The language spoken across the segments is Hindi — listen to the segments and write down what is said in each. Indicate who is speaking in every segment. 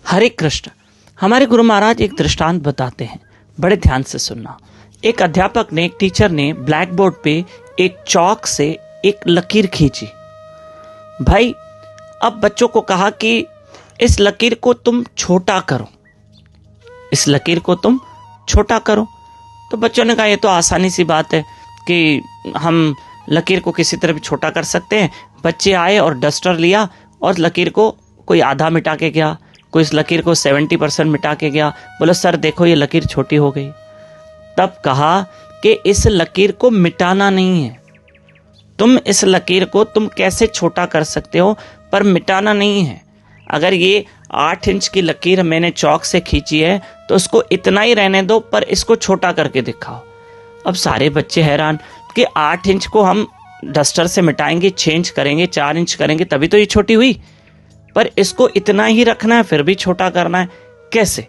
Speaker 1: हरे कृष्ण। हमारे गुरु महाराज एक दृष्टांत बताते हैं, बड़े ध्यान से सुनना। एक अध्यापक ने, एक टीचर ने ब्लैक बोर्ड पे एक चौक से एक लकीर खींची। भाई, अब बच्चों को कहा कि इस लकीर को तुम छोटा करो, इस लकीर को तुम छोटा करो। तो बच्चों ने कहा ये तो आसानी सी बात है कि हम लकीर को किसी तरह भी छोटा कर सकते हैं। बच्चे आए और डस्टर लिया और लकीर को कोई आधा मिटा के गया, कोई इस लकीर को 70% मिटा के गया। बोलो सर देखो ये लकीर छोटी हो गई। तब कहा कि इस लकीर को मिटाना नहीं है, तुम इस लकीर को तुम कैसे छोटा कर सकते हो, पर मिटाना नहीं है। अगर ये 8 इंच की लकीर मैंने चौक से खींची है तो उसको इतना ही रहने दो, पर इसको छोटा करके दिखाओ। अब सारे बच्चे हैरान कि 8 इंच को हम डस्टर से मिटाएंगे, 6 इंच करेंगे, 4 इंच करेंगे, तभी तो ये छोटी हुई, पर इसको इतना ही रखना है फिर भी छोटा करना है, कैसे?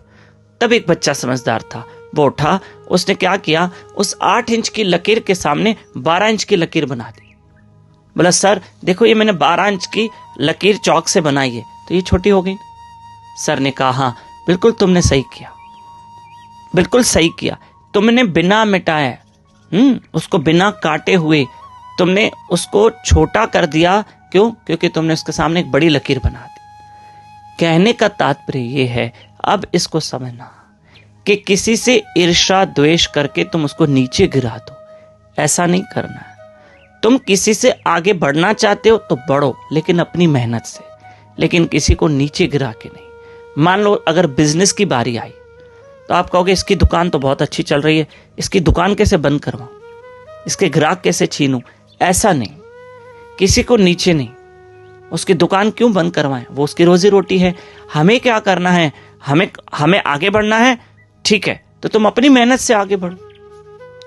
Speaker 1: तब एक बच्चा समझदार था, वो उठा, उसने क्या किया, उस 8 इंच की लकीर के सामने 12 इंच की लकीर बना दी। बोला सर देखो ये मैंने 12 इंच की लकीर चौक से बनाई है तो ये छोटी हो गई। सर ने कहा हाँ बिल्कुल तुमने सही किया, बिल्कुल सही किया। तुमने बिना मिटाए, उसको बिना काटे हुए तुमने उसको छोटा कर दिया। क्यों? क्योंकि तुमने उसके सामने एक बड़ी लकीर बना दी। कहने का तात्पर्य ये है, अब इसको समझना कि किसी से ईर्ष्या द्वेष करके तुम उसको नीचे गिरा दो, ऐसा नहीं करना है। तुम किसी से आगे बढ़ना चाहते हो तो बढ़ो, लेकिन अपनी मेहनत से, लेकिन किसी को नीचे गिरा के नहीं। मान लो अगर बिजनेस की बारी आई तो आप कहोगे इसकी दुकान तो बहुत अच्छी चल रही है, इसकी दुकान कैसे बंद करवाऊं, इसके ग्राहक कैसे छीनूं। ऐसा नहीं, किसी को नीचे नहीं, उसकी दुकान क्यों बंद करवाएं, वो उसकी रोजी रोटी है। हमें क्या करना है, हमें आगे बढ़ना है, ठीक है, तो तुम अपनी मेहनत से आगे बढ़ो।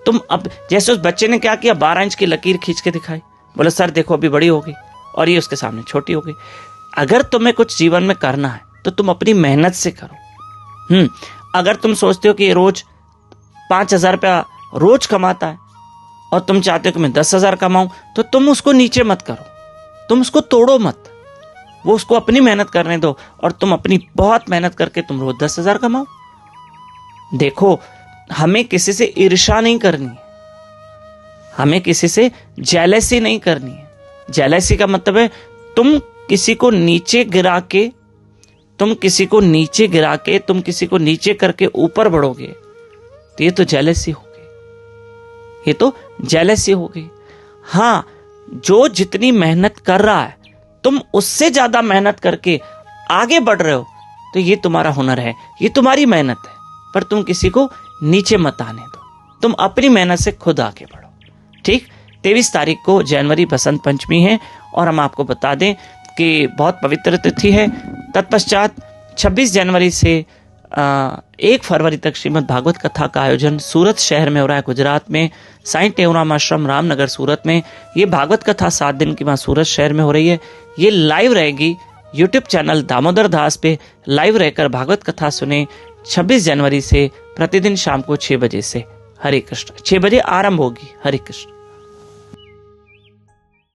Speaker 1: तुम अब जैसे उस बच्चे ने क्या किया, 12 इंच की लकीर खींच के दिखाई, बोला सर देखो अभी बड़ी हो गई, और ये उसके सामने छोटी हो गई। अगर तुम्हें कुछ जीवन में करना है तो तुम अपनी मेहनत से करो। अगर तुम सोचते हो कि ये रोज 5,000 रुपया रोज कमाता है और तुम चाहते हो कि मैं 10,000 कमाऊं, तो तुम उसको नीचे मत करो, तुम उसको तोड़ो मत, वो उसको अपनी मेहनत करने दो और तुम अपनी बहुत मेहनत करके तुम रोज 10,000 कमाओ। देखो, हमें किसी से ईर्ष्या नहीं करनी है, हमें किसी से जेलसी नहीं करनी है। जेलसी का मतलब है तुम किसी को नीचे गिरा के, तुम किसी को नीचे करके ऊपर बढ़ोगे, तो ये तो जेलसी हो गई, ये तो जेलसी हो गई। हाँ, जो जितनी मेहनत कर रहा है तुम उससे ज्यादा मेहनत करके आगे बढ़ रहे हो, तो ये तुम्हारा हुनर है, ये तुम्हारी मेहनत है, पर तुम किसी को नीचे मत आने दो, तुम अपनी मेहनत से खुद आगे बढ़ो। ठीक, 23 तारीख को जनवरी बसंत पंचमी है और हम आपको बता दें कि बहुत पवित्र तिथि है। तत्पश्चात 26 जनवरी से 1 फरवरी तक श्रीमद् भागवत कथा का आयोजन सूरत शहर में हो रहा है, गुजरात में, साईं टेऊराम आश्रम, रामनगर, सूरत में। ये भागवत कथा 7 दिन की वहाँ सूरत शहर में हो रही है। ये लाइव रहेगी यूट्यूब चैनल दामोदर दास पे, लाइव रहकर भागवत कथा सुने। 26 जनवरी से प्रतिदिन शाम को 6 बजे से। हरे कृष्ण। 6 बजे आरंभ होगी। हरे कृष्ण।